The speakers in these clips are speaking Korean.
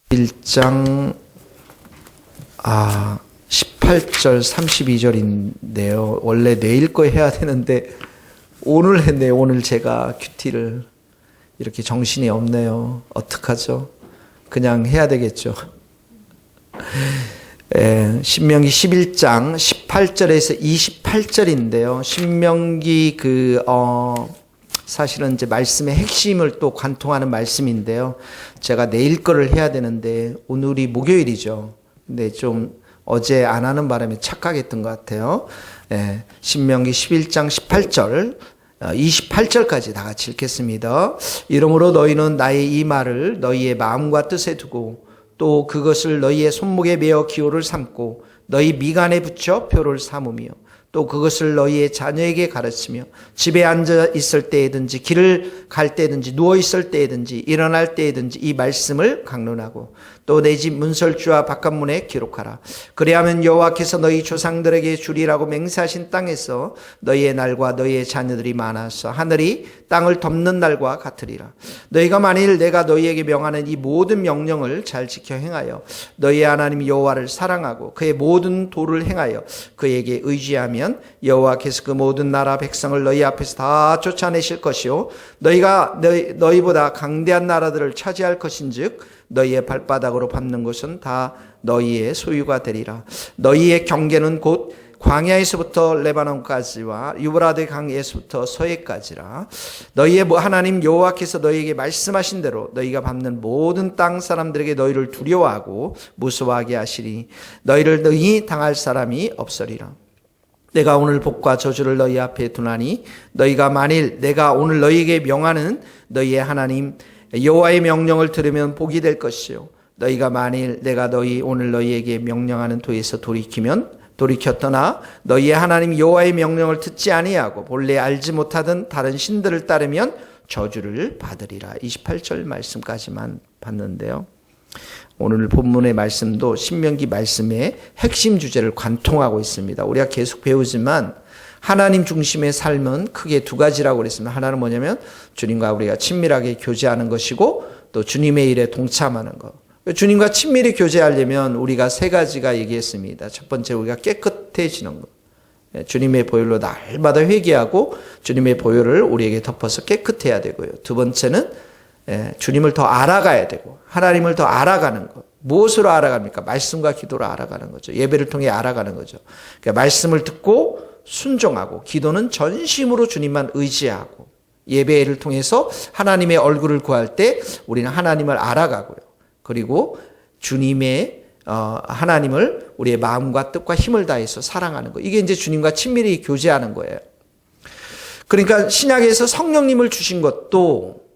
1장 18절 32절인데요. 원래 내일 거 해야 되는데 오늘 했네요. 오늘 제가 큐티를 이렇게 정신이 없네요. 어떡하죠? 그냥 해야 되겠죠. 신명기 11장 18절에서 28절인데요. 신명기 사실은 이제 말씀의 핵심을 또 관통하는 말씀인데요. 제가 내일 거를 해야 되는데 오늘이 목요일이죠. 근데 좀 어제 안 하는 바람에 착각했던 것 같아요. 신명기 11장 18절 28절까지 다 같이 읽겠습니다. 이러므로 너희는 나의 이 말을 너희의 마음과 뜻에 두고 또 그것을 너희의 손목에 메어 기호를 삼고 너희 미간에 붙여 표를 삼으며 또 그것을 너희의 자녀에게 가르치며 집에 앉아 있을 때에든지 길을 갈 때든지 누워 있을 때에든지 일어날 때에든지 이 말씀을 강론하고 또 내 집 문설주와 바깥문에 기록하라. 그리하면 여호와께서 너희 조상들에게 주리라고 맹세하신 땅에서 너희의 날과 너희의 자녀들이 많아서 하늘이 땅을 덮는 날과 같으리라. 너희가 만일 내가 너희에게 명하는 이 모든 명령을 잘 지켜 행하여 너희의 하나님 여호와를 사랑하고 그의 모든 도를 행하여 그에게 의지하면 여호와께서 그 모든 나라 백성을 너희 앞에서 다 쫓아내실 것이요 너희가 너희보다 강대한 나라들을 차지할 것인즉 너희의 발바닥으로 밟는 것은 다 너희의 소유가 되리라. 너희의 경계는 곧 광야에서부터 레바논까지와 유브라데 강에서부터 서해까지라. 너희의 하나님 여호와께서 너희에게 말씀하신 대로 너희가 밟는 모든 땅 사람들에게 너희를 두려워하고 무서워하게 하시리. 너희를 능히 당할 사람이 없으리라. 내가 오늘 복과 저주를 너희 앞에 두나니 너희가 만일 내가 오늘 너희에게 명하는 너희의 하나님 여호와의 명령을 들으면 복이 될 것이요 너희가 만일 내가 오늘 너희에게 명령하는 도에서 돌이켰더나 너희의 하나님 여호와의 명령을 듣지 아니하고 본래 알지 못하던 다른 신들을 따르면 저주를 받으리라. 28절 말씀까지만 봤는데요. 오늘 본문의 말씀도 신명기 말씀의 핵심 주제를 관통하고 있습니다. 우리가 계속 배우지만 하나님 중심의 삶은 크게 두 가지라고 그랬습니다. 하나는 뭐냐면 주님과 우리가 친밀하게 교제하는 것이고 또 주님의 일에 동참하는 것. 주님과 친밀히 교제하려면 우리가 세 가지가 얘기했습니다. 첫 번째 우리가 깨끗해지는 것. 주님의 보혈로 날마다 회개하고 주님의 보혈을 우리에게 덮어서 깨끗해야 되고요. 두 번째는 주님을 더 알아가야 되고 하나님을 더 알아가는 것. 무엇으로 알아갑니까? 말씀과 기도로 알아가는 거죠. 예배를 통해 알아가는 거죠. 그러니까 말씀을 듣고 순종하고 기도는 전심으로 주님만 의지하고 예배를 통해서 하나님의 얼굴을 구할 때 우리는 하나님을 알아가고요. 그리고 주님의 하나님을 우리의 마음과 뜻과 힘을 다해서 사랑하는 거. 이게 이제 주님과 친밀히 교제하는 거예요. 그러니까 신약에서 성령님을 주신 것도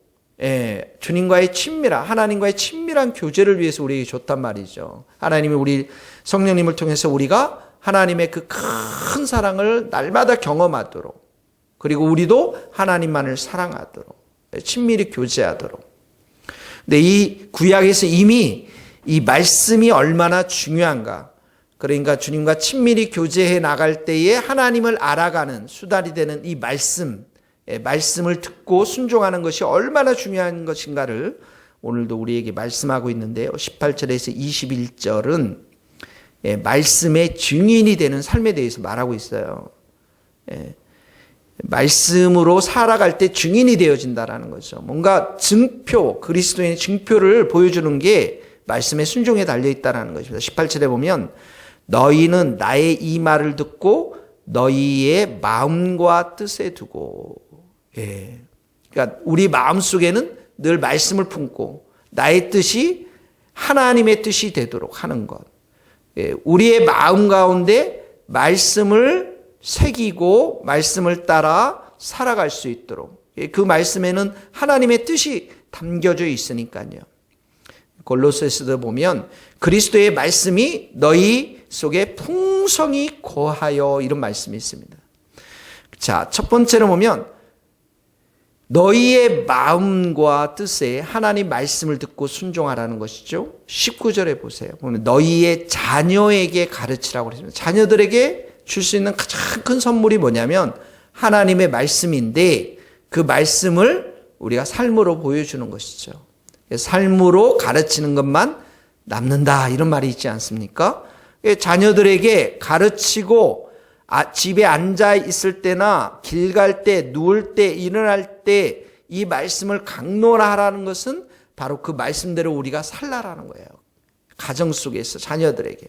주님과의 하나님과의 친밀한 교제를 위해서 우리에게 줬단 말이죠. 하나님이 우리 성령님을 통해서 우리가 하나님의 그 큰 사랑을 날마다 경험하도록 그리고 우리도 하나님만을 사랑하도록 친밀히 교제하도록. 근데 이 구약에서 이미 이 말씀이 얼마나 중요한가. 그러니까 주님과 친밀히 교제해 나갈 때에 하나님을 알아가는 수단이 되는 이 말씀을 듣고 순종하는 것이 얼마나 중요한 것인가를 오늘도 우리에게 말씀하고 있는데요. 18절에서 21절은 말씀의 증인이 되는 삶에 대해서 말하고 있어요. 말씀으로 살아갈 때 증인이 되어진다라는 거죠. 뭔가 그리스도인의 증표를 보여주는 게 말씀의 순종에 달려있다는 것입니다. 18절에 보면 너희는 나의 이 말을 듣고 너희의 마음과 뜻에 두고 그러니까 우리 마음속에는 늘 말씀을 품고 나의 뜻이 하나님의 뜻이 되도록 하는 것. 우리의 마음 가운데 말씀을 새기고 말씀을 따라 살아갈 수 있도록 그 말씀에는 하나님의 뜻이 담겨져 있으니까요. 골로새서도 보면 그리스도의 말씀이 너희 속에 풍성히 거하여 이런 말씀이 있습니다. 자, 첫 번째로 보면 너희의 마음과 뜻에 하나님 말씀을 듣고 순종하라는 것이죠. 19절에 보세요. 보면 너희의 자녀에게 가르치라고 그랬습니다. 자녀들에게 줄 수 있는 가장 큰 선물이 뭐냐면 하나님의 말씀인데 그 말씀을 우리가 삶으로 보여주는 것이죠. 삶으로 가르치는 것만 남는다 이런 말이 있지 않습니까? 자녀들에게 가르치고 집에 앉아 있을 때나 길 갈 때, 누울 때, 일어날 때 이 말씀을 강론하라는 것은 바로 그 말씀대로 우리가 살라라는 거예요. 가정 속에서 자녀들에게.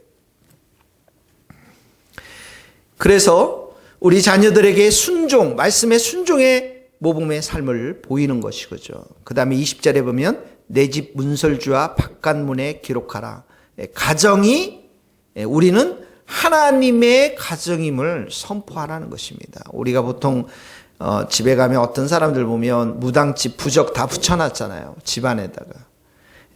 그래서 우리 자녀들에게 순종, 말씀의 순종의 모범의 삶을 보이는 것이죠. 그 다음에 20절에 보면 내 집 문설주와 바깥문에 기록하라. 가정이 우리는 하나님의 가정임을 선포하라는 것입니다. 우리가 보통 집에 가면 어떤 사람들 보면 무당집 부적 다 붙여놨잖아요. 집안에다가.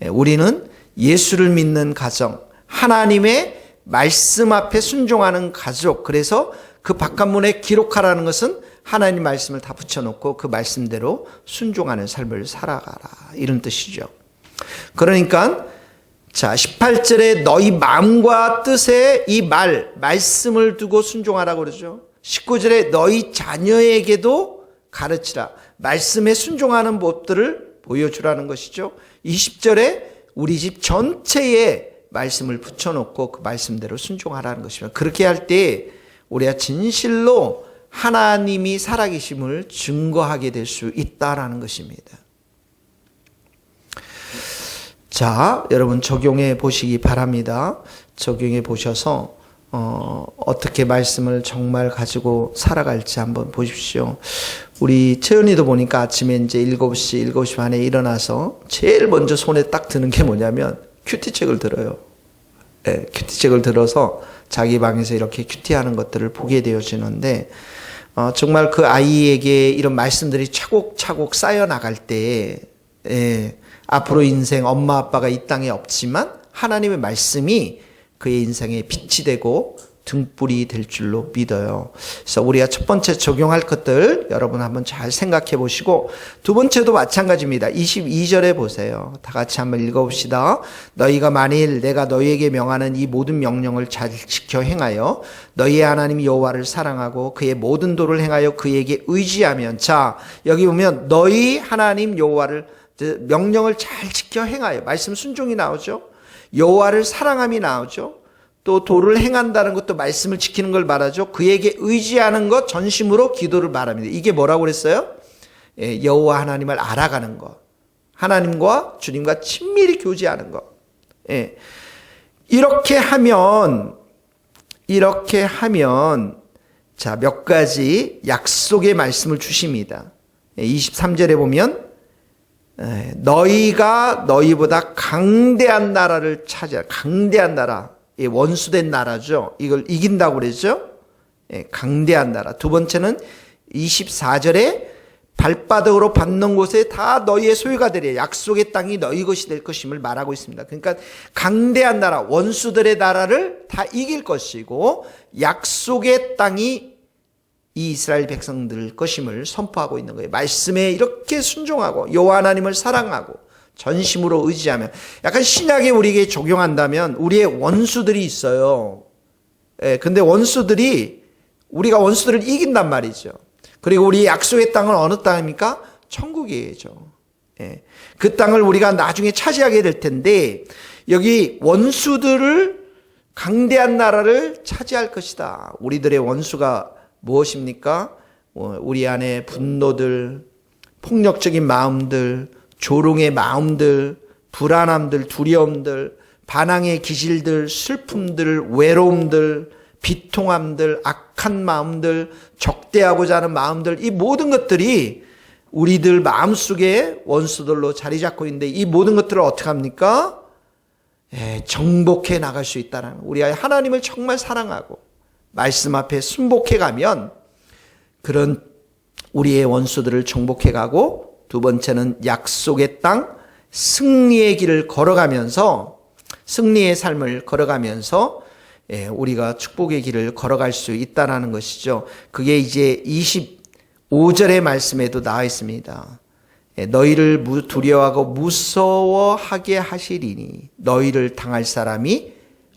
우리는 예수를 믿는 가정, 하나님의 말씀 앞에 순종하는 가족. 그래서 그 바깥문에 기록하라는 것은 하나님 말씀을 다 붙여놓고 그 말씀대로 순종하는 삶을 살아가라. 이런 뜻이죠. 그러니까 자 18절에 너희 마음과 뜻에 이 말씀을 두고 순종하라고 그러죠. 19절에 너희 자녀에게도 가르치라. 말씀에 순종하는 법들을 보여주라는 것이죠. 20절에 우리 집 전체에 말씀을 붙여놓고 그 말씀대로 순종하라는 것입니다. 그렇게 할 때 우리가 진실로 하나님이 살아계심을 증거하게 될 수 있다라는 것입니다. 자, 여러분 적용해 보시기 바랍니다. 적용해 보셔서 어떻게 말씀을 정말 가지고 살아갈지 한번 보십시오. 우리 채연이도 보니까 아침에 이제 7시 반에 일어나서 제일 먼저 손에 딱 드는 게 뭐냐면 큐티책을 들어요. 네, 큐티책을 들어서 자기 방에서 이렇게 큐티하는 것들을 보게 되어지는데 정말 그 아이에게 이런 말씀들이 차곡차곡 쌓여 나갈 때 앞으로 인생 엄마 아빠가 이 땅에 없지만 하나님의 말씀이 그의 인생에 빛이 되고 등불이 될 줄로 믿어요. 그래서 우리가 첫 번째 적용할 것들 여러분 한번 잘 생각해 보시고 두 번째도 마찬가지입니다. 22절에 보세요. 다 같이 한번 읽어봅시다. 너희가 만일 내가 너희에게 명하는 이 모든 명령을 잘 지켜 행하여 너희의 하나님 여호와를 사랑하고 그의 모든 도를 행하여 그에게 의지하면 자 여기 보면 너희 하나님 여호와를 명령을 잘 지켜 행하여 말씀 순종이 나오죠. 여호와를 사랑함이 나오죠. 또 도를 행한다는 것도 말씀을 지키는 걸 말하죠. 그에게 의지하는 것 전심으로 기도를 말합니다. 이게 뭐라고 그랬어요? 여호와 하나님을 알아가는 것. 하나님과 주님과 친밀히 교제하는 것. 이렇게 하면 자, 몇 가지 약속의 말씀을 주십니다. 23절에 보면 너희가 너희보다 강대한 나라를 차지하라. 강대한 나라. 원수된 나라죠. 이걸 이긴다고 그랬죠. 강대한 나라. 두 번째는 24절에 발바닥으로 밟는 곳에 다 너희의 소유가 되리라. 약속의 땅이 너희 것이 될 것임을 말하고 있습니다. 그러니까 강대한 나라, 원수들의 나라를 다 이길 것이고 약속의 땅이 이 이스라엘 백성들 것임을 선포하고 있는 거예요. 말씀에 이렇게 순종하고 여호와 하나님을 사랑하고 전심으로 의지하면 약간 신약에 우리에게 적용한다면 우리의 원수들이 있어요. 근데 우리가 원수들을 이긴단 말이죠. 그리고 우리 약속의 땅은 어느 땅입니까? 천국이죠. 그 땅을 우리가 나중에 차지하게 될 텐데 여기 원수들을 강대한 나라를 차지할 것이다. 우리들의 원수가 무엇입니까? 우리 안에 분노들, 폭력적인 마음들, 조롱의 마음들, 불안함들, 두려움들, 반항의 기질들, 슬픔들, 외로움들, 비통함들, 악한 마음들, 적대하고자 하는 마음들, 이 모든 것들이 우리들 마음속에 원수들로 자리 잡고 있는데 이 모든 것들을 어떻게 합니까? 정복해 나갈 수 있다는 우리가 하나님을 정말 사랑하고 말씀 앞에 순복해 가면 그런 우리의 원수들을 정복해 가고 두 번째는 약속의 땅 승리의 길을 걸어가면서 승리의 삶을 걸어가면서 우리가 축복의 길을 걸어갈 수 있다는 것이죠. 그게 이제 25절의 말씀에도 나와 있습니다. 너희를 두려워하고 무서워하게 하시리니 너희를 당할 사람이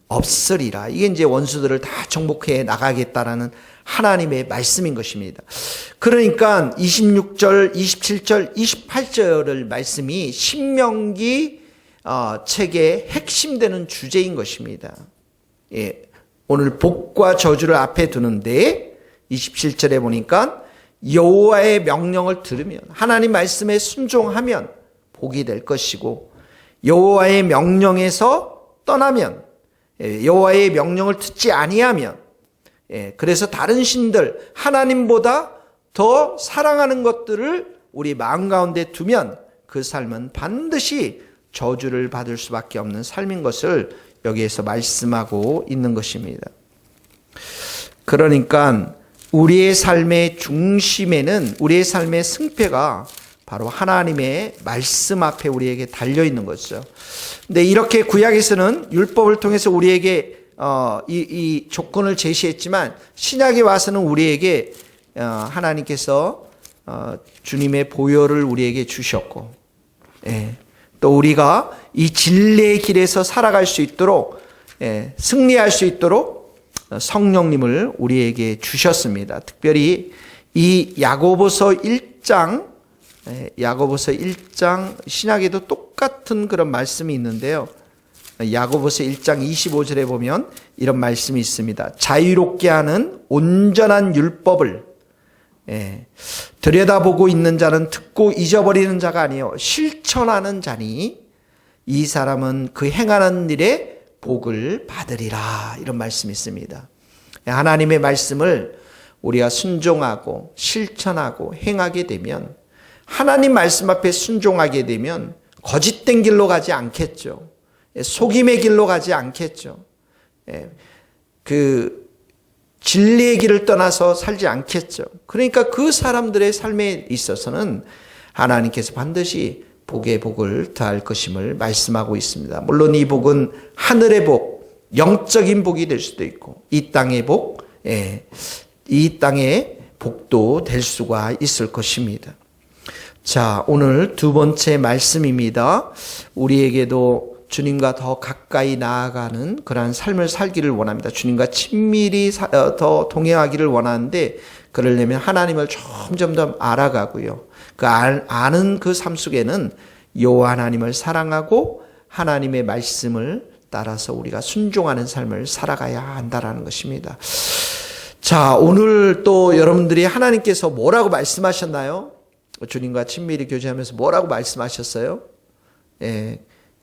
없으리라. 이게 이제 원수들을 다 정복해 나가겠다라는 하나님의 말씀인 것입니다. 그러니까 26절, 27절, 28절을 말씀이 신명기 책의 핵심되는 주제인 것입니다. 예, 오늘 복과 저주를 앞에 두는데 27절에 보니까 여호와의 명령을 들으면, 하나님 말씀에 순종하면 복이 될 것이고, 여호와의 명령에서 떠나면, 여호와의 명령을 듣지 아니하면, 그래서 다른 신들, 하나님보다 더 사랑하는 것들을 우리 마음 가운데 두면 그 삶은 반드시 저주를 받을 수밖에 없는 삶인 것을 여기에서 말씀하고 있는 것입니다. 그러니까 우리의 삶의 중심에는, 우리의 삶의 승패가 바로 하나님의 말씀 앞에 우리에게 달려 있는 거죠. 근데 이렇게 구약에서는 율법을 통해서 우리에게 이 조건을 제시했지만, 신약에 와서는 우리에게 하나님께서 주님의 보혈을 우리에게 주셨고, 또 우리가 이 진리의 길에서 살아갈 수 있도록, 승리할 수 있도록 성령님을 우리에게 주셨습니다. 특별히 이 야고보서 1장 신약에도 똑같은 그런 말씀이 있는데요. 야고보서 1장 25절에 보면 이런 말씀이 있습니다. 자유롭게 하는 온전한 율법을 들여다보고 있는 자는 듣고 잊어버리는 자가 아니요 실천하는 자니 이 사람은 그 행하는 일에 복을 받으리라. 이런 말씀이 있습니다. 하나님의 말씀을 우리가 순종하고 실천하고 행하게 되면, 하나님 말씀 앞에 순종하게 되면 거짓된 길로 가지 않겠죠. 속임의 길로 가지 않겠죠. 그 진리의 길을 떠나서 살지 않겠죠. 그러니까 그 사람들의 삶에 있어서는 하나님께서 반드시 복의 복을 더할 것임을 말씀하고 있습니다. 물론 이 복은 하늘의 복, 영적인 복이 될 수도 있고, 이 땅의 복, 이 땅의 복도 될 수가 있을 것입니다. 자, 오늘 두 번째 말씀입니다. 우리에게도 주님과 더 가까이 나아가는 그러한 삶을 살기를 원합니다. 주님과 친밀히 더 동행하기를 원하는데, 그러려면 하나님을 점점 더 알아가고요. 그 아는 그 삶 속에는 여호와 하나님을 사랑하고 하나님의 말씀을 따라서 우리가 순종하는 삶을 살아가야 한다라는 것입니다. 자, 오늘 또 여러분들이 하나님께서 뭐라고 말씀하셨나요? 주님과 친밀히 교제하면서 뭐라고 말씀하셨어요?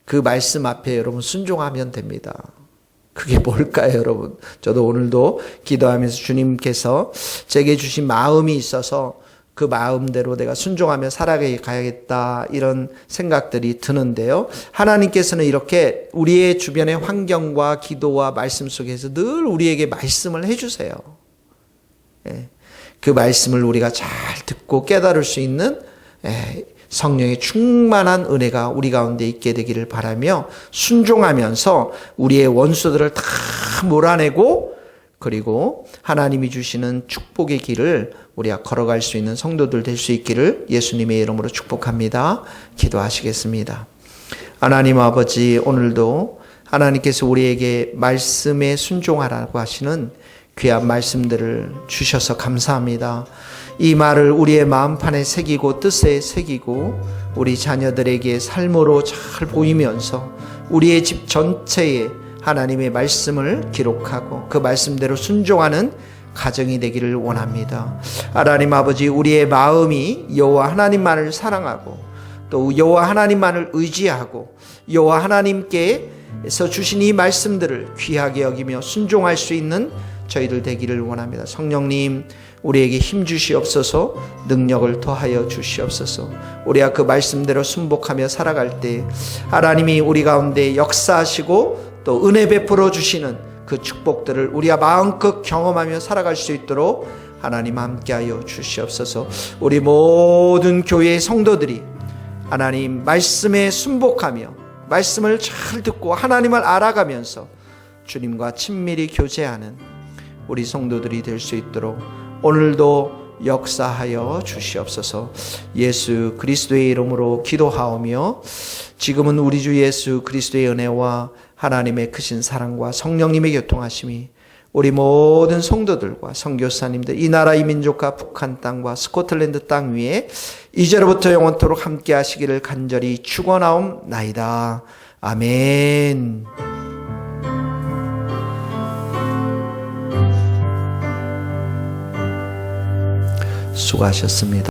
그 말씀 앞에 여러분 순종하면 됩니다. 그게 뭘까요, 여러분? 저도 오늘도 기도하면서 주님께서 제게 주신 마음이 있어서 그 마음대로 내가 순종하며 살아가야겠다, 이런 생각들이 드는데요. 하나님께서는 이렇게 우리의 주변의 환경과 기도와 말씀 속에서 늘 우리에게 말씀을 해주세요. 그 말씀을 우리가 잘 듣고 깨달을 수 있는 성령의 충만한 은혜가 우리 가운데 있게 되기를 바라며, 순종하면서 우리의 원수들을 다 몰아내고, 그리고 하나님이 주시는 축복의 길을 우리가 걸어갈 수 있는 성도들 될 수 있기를 예수님의 이름으로 축복합니다. 기도하시겠습니다. 하나님 아버지, 오늘도 하나님께서 우리에게 말씀에 순종하라고 하시는 귀한 말씀들을 주셔서 감사합니다. 이 말을 우리의 마음판에 새기고 뜻에 새기고 우리 자녀들에게 삶으로 잘 보이면서 우리의 집 전체에 하나님의 말씀을 기록하고 그 말씀대로 순종하는 가정이 되기를 원합니다. 하나님 아버지, 우리의 마음이 여호와 하나님만을 사랑하고 또 여호와 하나님만을 의지하고 여호와 하나님께서 주신 이 말씀들을 귀하게 여기며 순종할 수 있는 저희들 되기를 원합니다. 성령님, 우리에게 힘 주시옵소서, 능력을 더하여 주시옵소서. 우리가 그 말씀대로 순복하며 살아갈 때 하나님이 우리 가운데 역사하시고 또 은혜 베풀어 주시는 그 축복들을 우리가 마음껏 경험하며 살아갈 수 있도록 하나님 함께하여 주시옵소서. 우리 모든 교회의 성도들이 하나님 말씀에 순복하며 말씀을 잘 듣고 하나님을 알아가면서 주님과 친밀히 교제하는 우리 성도들이 될 수 있도록 오늘도 역사하여 주시옵소서. 예수 그리스도의 이름으로 기도하오며, 지금은 우리 주 예수 그리스도의 은혜와 하나님의 크신 사랑과 성령님의 교통하심이 우리 모든 성도들과 선교사님들, 이 나라 이 민족과 북한 땅과 스코틀랜드 땅 위에 이제로부터 영원토록 함께 하시기를 간절히 축원하옵나이다. 아멘. 수고하셨습니다.